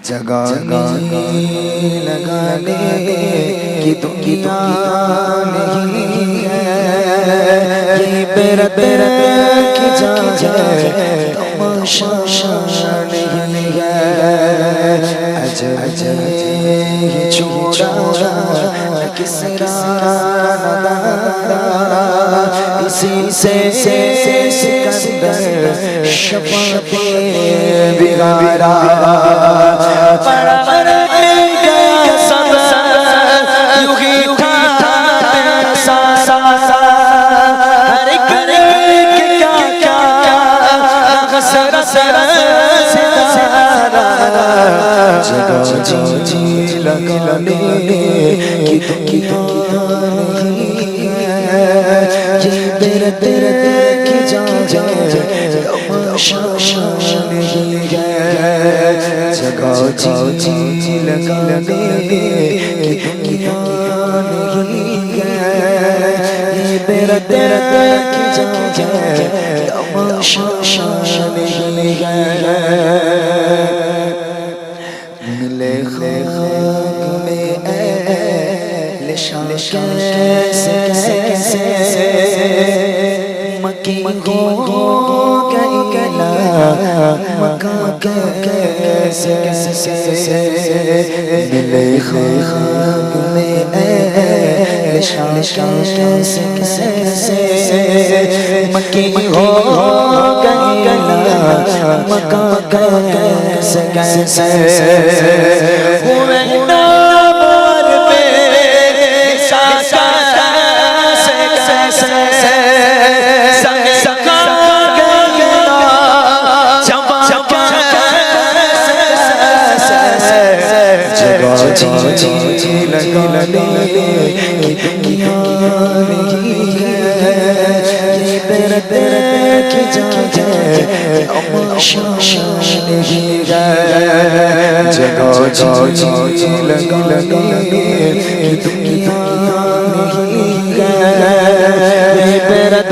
جگانے لگانے کی دنیا نہیں ہے، یہ بیرت کی جا ہے، تماشا نہیں ہے۔ عجب یہ چھوڑا کسرا اسی سے سکندر شفاعت بگارا، پڑا گیا سب یوں ہی تھا سارا، ہر ایک کیا غصہ ستارہ، جگہ جی لگانے کی دنیا نہیں ہے، یہ بیرت کی جا تماشا نہیں ہے۔ جگہ جی لگانے کی دنیا نہیں ہے، یہ بیرت کی جا تماشا نہیں ہے۔ ملے خاک میں اہل شان کیسے مکی ہو گئی گلا مکان کیسے، ملے خاک میں اہل شان کیسے مکی ہو گئی گلا مکان کیسے، ہوئے نامور پہ ساکا کیسے سکا گیا جمع کیسے، جگہ جی لگانے کی دنیا نہیں ہے، یہ بیرت کی جا تماشا نہیں ہے۔ جگہ جی لگانے کی دنیا نہیں ہے، یہ بیرت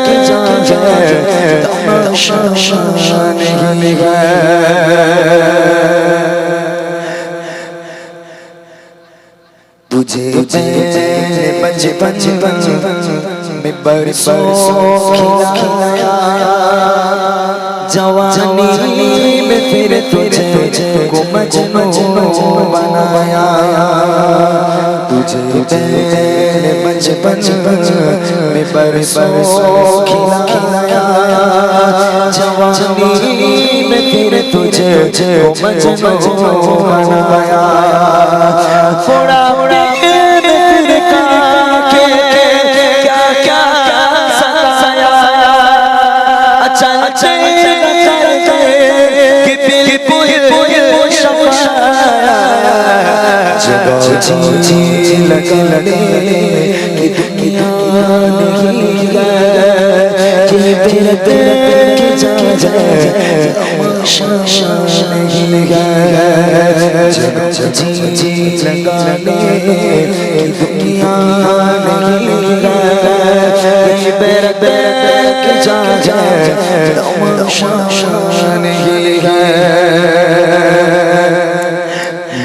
کی جا تماشا نہیں ہے۔ تجھے بچپن میں برسوں کھلایا، جوانی میں پھر تجھے کو مجنون بنایا، تجھے بچپن میں برسوں کھلایا، جوانی میں پھر تجھے کو مجنون بنایا، پھوڑا جی لگانے کی دنیا نہیں ہے، یہ بیرت کی جا تماشا نہیں ہے۔ جگہ جی لگانے کی دنیا نہیں ہے، یہ بیرت کی جا تماشا نہیں ہے۔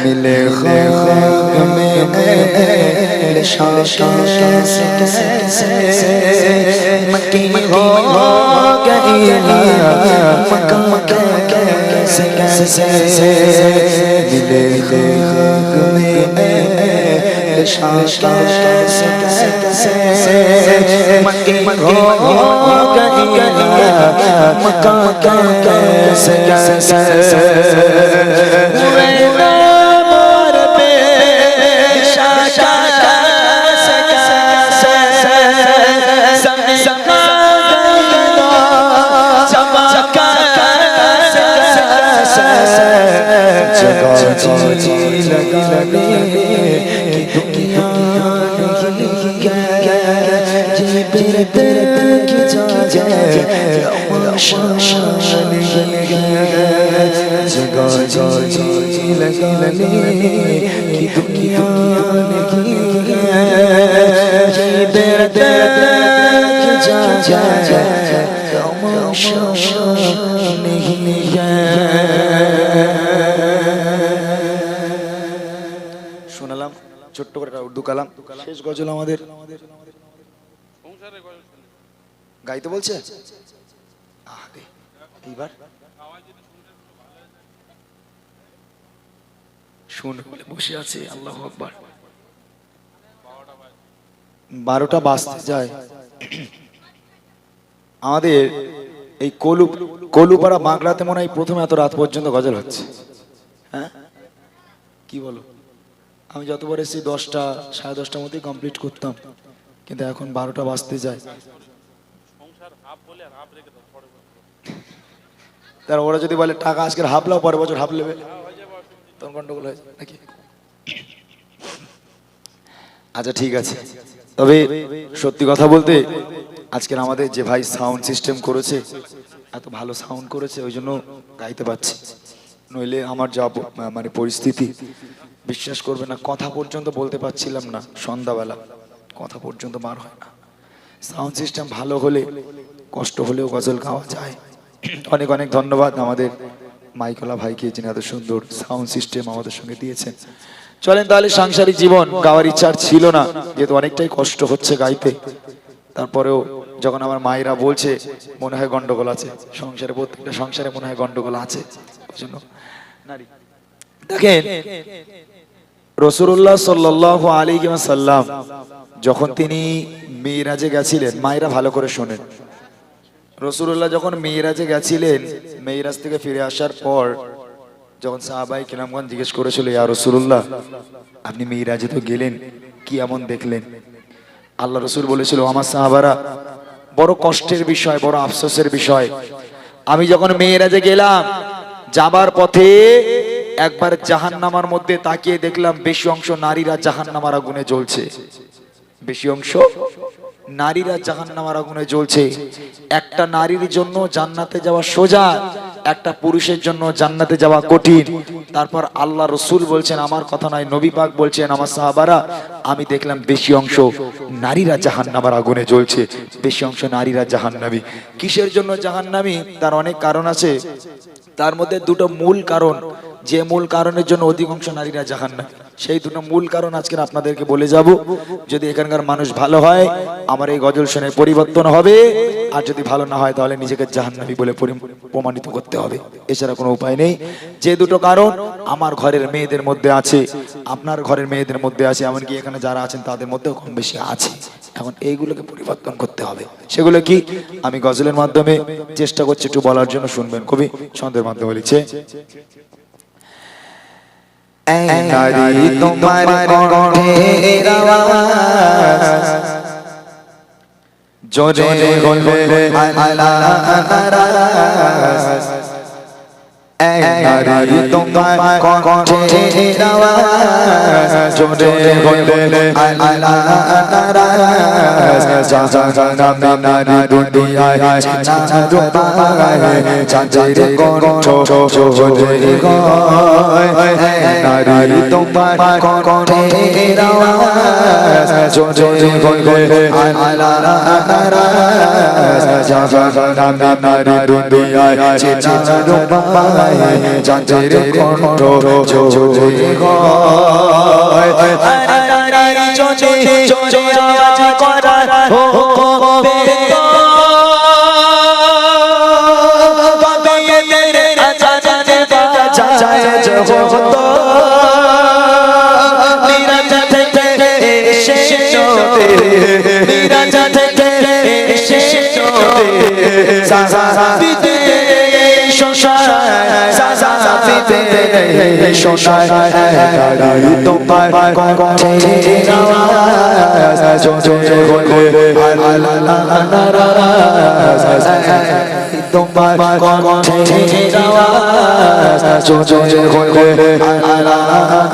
ملے خاک میں اہل شان کیسے مکی ہو گئی مکان کیسے، ملے خاک میں اہل شان کیسے مکی ہو گئی مکان کیسے، جی لگانے کی دنیا نہیں ہے، یہ بیرت کی جا تماشا نہیں ہے۔ جگہ جی لگانے کی دنیا نہیں ہے، یہ بیرت کی جا تماشا نہیں ہے۔ আব্দুল কালাম শেষ গজল আমাদের গাইতে বলছে। এইবার শুন বলে বসে আছে। আল্লাহু আকবার। 12টা বাজতে যায়। আমাদের এই কলুপাড়া বাঁকড়াতে মনে হয় প্রথমে এত রাত পর্যন্ত গজল হচ্ছে। হ্যাঁ কি বলো? আমি যতবার এসেছি 10টা 10:30টার মধ্যেই কমপ্লিট করতাম, কিন্তু এখন 12টা বাজতে যায়। তার ওরা যদি বলে টাকা আজকের হাফ লাও, পরের বছর হাফ নেবে, তখন গন্ডগোল হয়ে যায় নাকি? আচ্ছা ঠিক আছে, তবে সত্যি কথা বলতে আজকের আমাদের যে ভাই সাউন্ড সিস্টেম করেছে, এত ভালো সাউন্ড করেছে, ওই জন্য গাইতে পারছি। নইলে আমার যা মানে পরিস্থিতি, বিশ্বাস করবে না, কথা পর্যন্ত বলতে পারছিলাম না। সন্ধ্যাবেলা কথা পর্যন্ত বার হয় না। সাউন্ড সিস্টেম ভালো হলে কষ্ট হলেও গজল গাওয়া যায়। অনেক অনেক ধন্যবাদ আমাদের মাইকলা ভাইকে, যিনি এত সুন্দর সাউন্ড সিস্টেম আমাদের সঙ্গে দিয়েছেন। চলেন তাহলে, সাংসারিক জীবন গাওয়ার ইচ্ছা ছিল না, যেহেতু অনেকটাই কষ্ট হচ্ছে গাইতে। তারপরেও যখন আমার মায়েরা বলছে, মনে হয় গন্ডগোল আছে সংসারে, প্রত্যেকটা সংসারে মনে হয় গন্ডগোল আছে। দেখেন রাসূলুল্লাহ সাল্লাল্লাহু আলাইহি ওয়াসাল্লাম যখন তিনি মিরাজে গেছিলেন, মায়েরা ভালো করে শোনেন, রাসূলুল্লাহ যখন মিরাজে গেছিলেন, মিরাজ থেকে ফিরে আসার পর যখন সাহাবায়ে কিরামগণ জিজ্ঞেস করেছিল, ইয়া রাসূলুল্লাহ আপনি মিরাজে তো গেলেন, কি এমন দেখলেন? আল্লাহ রাসূল বলেছিল, আমার সাহাবারা, বড় কষ্টের বিষয়, বড় আফসোসের বিষয়, আমি যখন মিরাজে গেলাম, যাবার পথে একবার জাহান্নামের মধ্যে তাকিয়ে দেখলাম বেশি অংশ নারীরা জাহান্নামের আগুনে জ্বলছে। বেশি অংশ নারীরা জাহান্নামের আগুনে জ্বলছে। একটা নারীর জন্য জান্নাতে যাওয়া সোজা, একটা পুরুষের জন্য জান্নাতে যাওয়া কঠিন। তারপর আল্লাহ রাসূল বলছেন, আমার কথা নয়, নবী পাক বলছেন, আমার সাহাবারা, আমি দেখলাম বেশি অংশ নারীরা জাহান্নামের আগুনে জ্বলছে, বেশি অংশ নারীরা জাহান্নামী। কিসের জন্য জাহান্নামী? তার অনেক কারণ আছে, তার মধ্যে দুটো মূল কারণ, যে মূল কারণের জন্য অধিকাংশ নারীরা জাহান্নামী, সেই দুটো মূল কারণ আজকে আপনাদেরকে বলে যাব। যদি এখানকার মানুষ ভালো হয়, আমার এই গজল শুনে পরিবর্তন হবে, আর যদি ভালো না হয় তাহলে নিজেকে জাহান্নামী বলে প্রমাণিত করতে হবে, এছাড়া কোনো উপায় নেই। যে দুটো কারণ আমার ঘরের মেয়েদের মধ্যে আছে, আপনার ঘরের মেয়েদের মধ্যে আছে, এমনকি এখানে যারা আছেন তাদের মধ্যেও কম বেশি আছে। এখন এইগুলোকে পরিবর্তন করতে হবে। সেগুলো কি আমি গজলের মাধ্যমে চেষ্টা করছি একটু বলার জন্য, শুনবেন। কবি ছন্দের মাধ্যমে লিখছে, নারী তোমার কণ্ঠের আওয়াজ জোরে বলবে আল্লাহ নারাজ, নারী তোমার কণ্ঠের আওয়াজ জোরে বলবে আল্লাহ নারাজ, জাহান্নামে নারী দুনিয়ায় চাঁদ পায়, চাঁদের কণ্ঠ জোরে গায়, নারী তোমার কণ্ঠের আওয়াজ জোরে বলবে আল্লাহ নারাজ, জাহান্নামে নারী দুনিয়ায় চাঁদ পায়, চাঁদের কণ্ঠ জোরে গায়, নারী জোরে জোরে আওয়াজ করার হবে তো, পাবে তেরে আজানে বাজায় জগত, মিরাজ থেকে এসে চলে, মিরাজ থেকে এসে চলে, সাজাবিতে সাজাবিতে শোনায়, নারী তোমার কণ্ঠের আওয়াজ জোরে বলবে আল্লাহ নারাজ, তোমার কণ্ঠের আওয়াজ জোরে বলবে আল্লাহ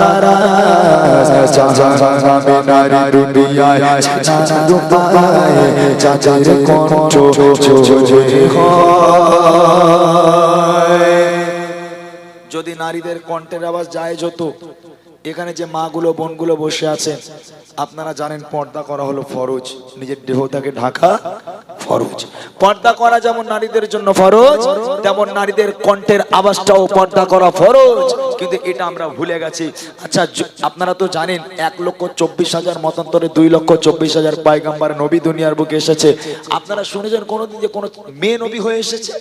নারাজ, জাহান্নামে নারী দুনিয়ায় চাঁদ পায়, চাঁদের কণ্ঠ জোরে হয়। যদি নারীদের কণ্ঠের আওয়াজ জায়েজ হতো, এখানে যে মাগুলো বোনগুলো বসে আছেন, আপনারা জানেন পর্দা করা হলো ফরজ, নিজের দেহটাকে ঢাকা ফরজ। পর্দা করা যেমন নারীদের জন্য ফরজ, তেমন নারীদের কণ্ঠের আওয়াজটাও পর্দা করা ফরজ, কিন্তু এটা আমরা ভুলে গেছি। আচ্ছা, আপনারা তো জানেন 1,24,000 মতান্তরে 2,24,000 পয়গম্বর নবী দুনিয়ার বুকে এসেছে। আপনারা শুনেছেন কোনোদিন যে কোনো মেয়ে নবী হয়ে এসেছে?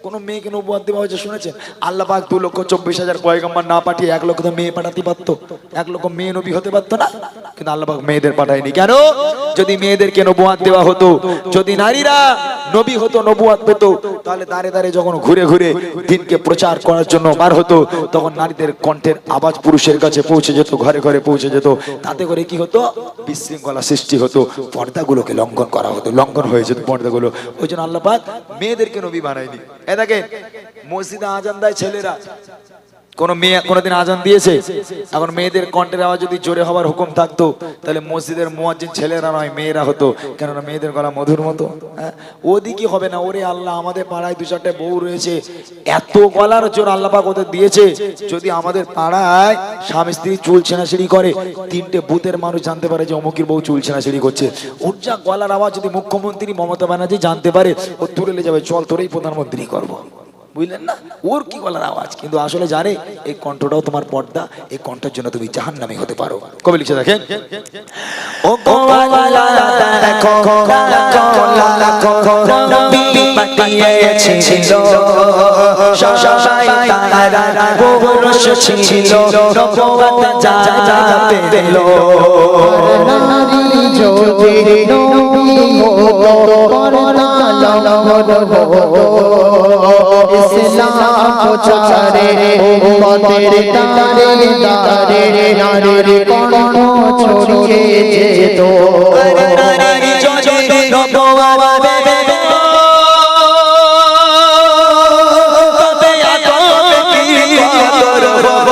কোন মেয়েকে নবুয়ত দেওয়া হয়েছে শুনেছেন? আল্লাহ পাক 2,24,000 পয়গম্বর না পাঠিয়ে 1 লক্ষ মেয়ে পাঠাতে পারতো, 1 লক্ষ মেয়ে নবী হতে পারতো না? কিন্তু আল্লাহ পাক মেয়েদের পাঠায়নি কেন? যদি মেয়েদেরকে নবুয়ত দেওয়া হতো, যদি নারীরা নবী হতো, নবুয়ত পেত, তাহলে দাঁড়ে দাঁড়ে যখন ঘুরে ঘুরে দিনকে প্রচার করার জন্য বার হতো, তখন নারীদের কণ্ঠের আওয়াজ পুরুষের কাছে পৌঁছে যেত, ঘরে ঘরে পৌঁছে যেত। তাতে করে কি হতো? বিশৃঙ্খলা সৃষ্টি হতো, পর্দাগুলোকে লঙ্ঘন করা হতো, লঙ্ঘন হয়ে যেত পর্দাগুলো। ওই জন্য আল্লাহ পাক মেয়েদেরকে নবী বানায়নি। এটাকে মসজিদে আজান দেয় ছেলেরা, কোন মেয়ে কোনদিন আজান দিয়েছে? এখন মেয়েদের কণ্ঠের আওয়াজ যদি জোরে হওয়ার হুকুম থাকতো, তাহলে মসজিদের মুয়াজ্জিন ছেলেরা নয় মেয়েরা হতো, কেননা মেয়েদের গলা মধুর মতো। ওদিকে হবে না। ওরে আল্লাহ, আমাদের পাড়ায় 2-4টে বউ রয়েছে, এত গলার জোর আল্লাহ পাক ওদের দিয়েছে, যদি আমাদের পাড়ায় স্বামী স্ত্রী চুল ছেঁড়াছিড়ি করে, 3টে বুথের মানুষ জানতে পারে যে অমুকের বউ চুল ছেঁড়াছিড়ি করছে, ওর যা গলার আওয়াজ যদি মুখ্যমন্ত্রী মমতা ব্যানার্জি জানতে পারে, ও তুলে যাবে, চল তোরেই প্রধানমন্ত্রী করবো। বুঝলেন না? ওর কি গলার আওয়াজ, কিন্তু আসলে জানে এই কণ্ঠটাও তোমার পর্দা, এই কণ্ঠের জন্য তুমি জাহান্নামী হতে পারো। কবি লিখে দেখেন, ও গোয়ালা দেখো নবী পাঠিয়েছিল, সবাই তারা পুরুষ ছিল, নবুয়ত যাতে পেল। নারী যদি নবী হতো, পর্দা লঙ্ঘন হতো, ইসলাম প্রচারে উম্মতের দারে দারে নারীর কণ্ঠ ছড়িয়ে যেত। নারী যদি নবুয়ত পেত, তবে আদব কি করব,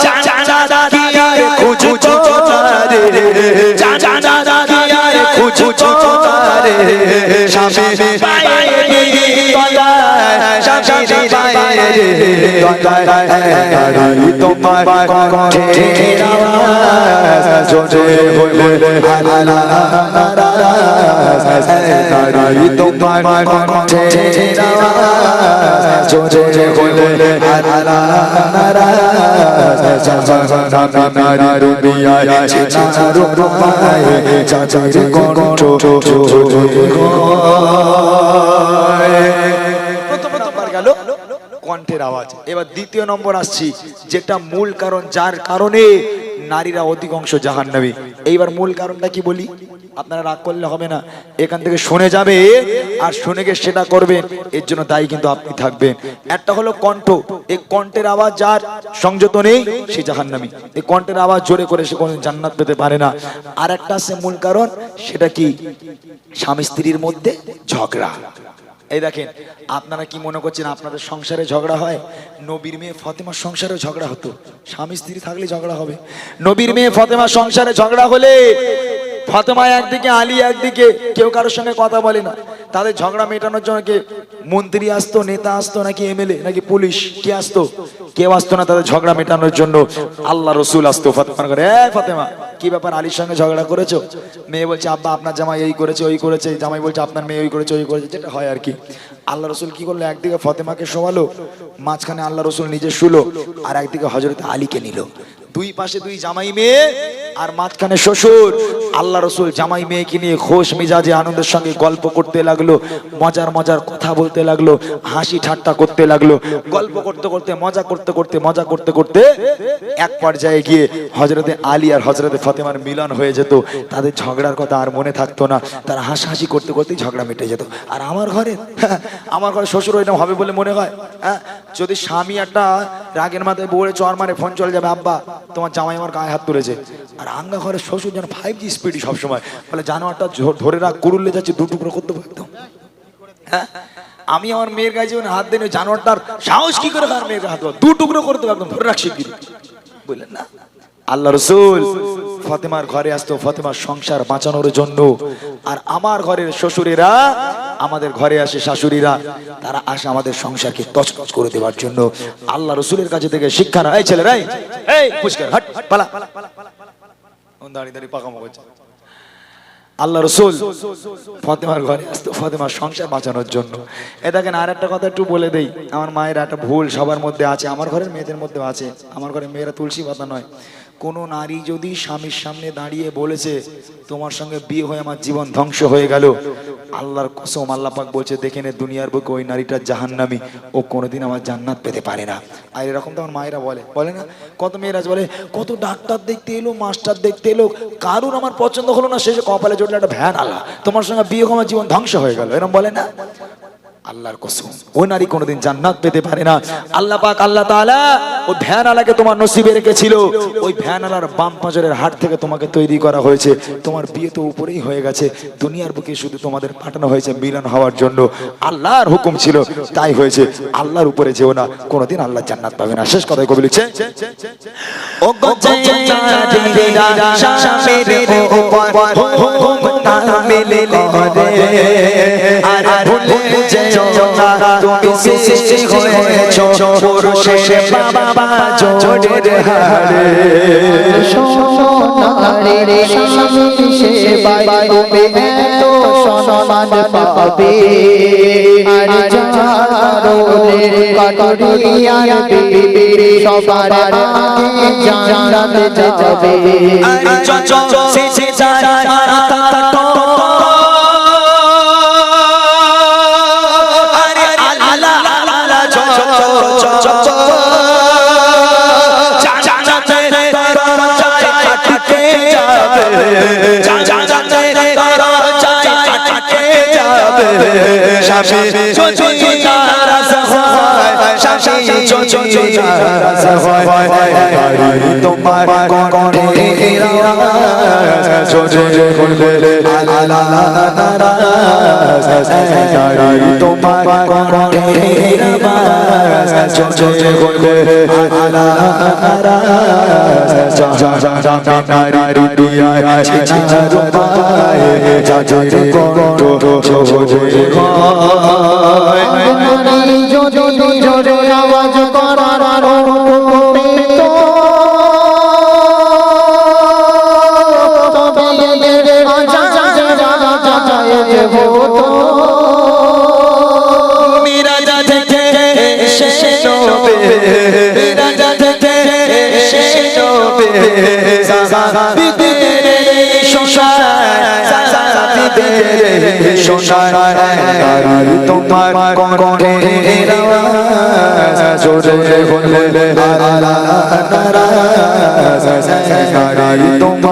চাচা দিয়ার খুঁজছো তারে, চাচা দিয়ার খুঁজছো তারে, স্বামী পায়ে তোমার কণ্ঠের আওয়াজ জোরে হলে তোমার কণ্ঠের আওয়াজ জোরে হলে নারী দুনিয়ায় চাচার রূপায় চাচার কণ্ঠ কণ্ঠের আওয়াজ। এবার দ্বিতীয় নম্বর আসছি, যেটা মূল কারণ, যার কারণে নারীরা অধিকাংশ জাহান্নামী। এইবার মূল কারণটা কি বলি, আপনারা রাগ করলে হবে না, এখান থেকে শুনে যাবে আর শুনে গিয়ে সেটা করবেন, এর জন্য দায়ী কিন্তু আপনি থাকবেন। একটা হলো কণ্ঠ, এই কণ্ঠের আওয়াজ যার সংযত নেই সে জাহান্নামী। এই কণ্ঠের আওয়াজ জোরে করে সে কোনো জান্নাত পেতে পারে না। আর একটা আছে মূল কারণ, সেটা কি? স্বামী স্ত্রীর মধ্যে ঝগড়া। এই দেখেন, আপনারা কি মনে করছেন আপনাদের সংসারে ঝগড়া হয়? নবীর মেয়ে ফাতেমার সংসারে ঝগড়া হতো, স্বামী স্ত্রী থাকলে ঝগড়া হবে। নবীর মেয়ে ফাতেমার সংসারে ঝগড়া হলে ফাতেমা একদিকে, আলী একদিকে, কেউ কারোর সঙ্গে কথা বলে না। তাদের ঝগড়া মেটানোর জন্য কে মন্ত্রী আসতো, নেতা আসতো, নাকি এমএলএ, নাকি পুলিশ, কে আসতো? কেউ আসতো না তাদের ঝগড়া মেটানোর জন্য। আল্লাহ রসুল আসতো ফাতেমার ঘরে, ফাতেমা কি ব্যাপার, আলীর সঙ্গে ঝগড়া করেছো? মেয়ে বলছে আব্বা আপনার জামাই এই করেছে ওই করেছে, জামাই বলছে আপনার মেয়ে ওই করেছে ওই করেছে, যেটা হয় আর কি। আল্লাহ রসুল কি করলো, একদিকে ফাতেমাকে শোয়ালো, মাঝখানে আল্লাহ রসুল নিজে শুলো, আর একদিকে হযরত আলীকে নিল। দুই পাশে দুই জামাই মেয়ে, আর মাঝখানে শ্বশুর। আল্লাহ রসুল জামাই মেয়েকে নিয়ে খোশ মিজাজে আনন্দের সঙ্গে গল্প করতে লাগলো, মজার মজার কথা বলতে লাগলো, হাসি ঠাট্টা করতে লাগলো। গল্প করতে করতে, মজা করতে করতে, মজা করতে করতে এক পর্যায়ে গিয়ে হযরতে আলী আর হযরতে ফাতেমার মিলন হয়ে যেত। তাদের ঝগড়ার কথা আর মনে থাকতো না, তারা হাসাহাসি করতে করতেই ঝগড়া মিটে যেত। আর আমার ঘরে শ্বশুর ওইরকম হবে বলে মনে হয়? যদি স্বামী একটা রাগের মাথায় বউরে চর মারে, ফোন চলে যাবে, আব্বা তোমার জামাই আমার গায়ে হাত তুলেছে, আর আঙ্গা ঘরে শ্বশুর যেন 5G স্পিডি সবসময় বলে, জানোয়ারটা ধরে রাখ, কুড়ুলে যাচ্ছে, 2 টুকরো করতে পারতো। আমি আমার মেয়ের গায়ে যেমন হাত দেন, জানোয়ারটার সাহস কি করে তার মেয়ের হাত 2 টুকরো করতে পারতাম, ধরে রাখ শিগগিরি, বুঝলেন না? আল্লাহ রসুল ফাতেমার ঘরে আসতো ফাতেমার সংসার বাঁচানোর জন্য। আর আমার ঘরের শ্বশুরেরা আমাদের ঘরে আসে, শাশুড়িরা তারা আসে আমাদের সংসারকে তছনছ করে দেওয়ার জন্য। আল্লাহ রসুলের কাছে থেকে শিক্ষা না, এই ছেলেরাই এই পুষ্কার হাট পালা, দাঁড়িয়ে দাঁড়িয়ে পাকামো করছে। আল্লাহ রসুল ফাতেমার ঘরে আসতো ফাতেমার সংসার বাঁচানোর জন্য। এ দেখেন আর একটা কথা একটু বলে দেই, আমার মায়ের একটা ভুল সবার মধ্যে আছে, আমার ঘরের মেয়েদের মধ্যে আছে। আমার ঘরে মেয়েরা তুলসী পাতা নয়। কোনো নারী যদি স্বামীর সামনে দাঁড়িয়ে বলেছে তোমার সঙ্গে বিয়ে হয়ে আমার জীবন ধ্বংস হয়ে গেল, আল্লাহর কসম আল্লাহ পাক বলছে দেখে নে দুনিয়ার বুকে ওই নারীটা জাহান্নামী, ও কোনোদিন আমার জান্নাত পেতে পারে না। আর এরকম তো আমার মায়েরা বলে না, কত মেয়েরা বলে কত ডাক্তার দেখতে এলো মাস্টার দেখতে এলো, কারুর আমার পছন্দ হলো না, শেষে কপালে জুটলো একটা ভ্যান আলা, তোমার সঙ্গে বিয়ে হয়ে আমার জীবন ধ্বংস হয়ে গেল, এরকম বলে না? আল্লাহর কসম ওই নারী কোনোদিন জান্নাত পেতে পারে না। আল্লাহ পাক আল্লাহ তাআলা ওই ভ্যান আলাকে তোমার নসিবে রেখেছিল, ওই ভ্যান আলার বাম পাঁজরের হাড় থেকে তোমাকে তৈরি করা হয়েছে। তোমার বিয়ে তো উপরেই হয়ে গেছে, দুনিয়ার বুকে শুধু তোমাদের পাঠানো হয়েছে মিলন হওয়ার জন্য। আল্লাহর হুকুম ছিল তাই হয়েছে। আল্লাহর উপরে যেও না, কোনোদিন আল্লাহ জান্নাত পাবে না। শেষ কথায় কবি লিখছে ও গো জানিরা শামের উপর মিলে করে আর ভুলে যেও না তুমি সৃষ্টি হয়েছো পুরুষের বাবা জোড়ের হাড়ে সোনারে স্বামী সেবায় তুমি এত সম্মান পাবে আর জারোরে কাটরি আর বিবি সবার আগে জান্নাত যাবে আর চচো সে যারা তা তোমার আওয়াজ করার তোমার জোরে বলে তোমার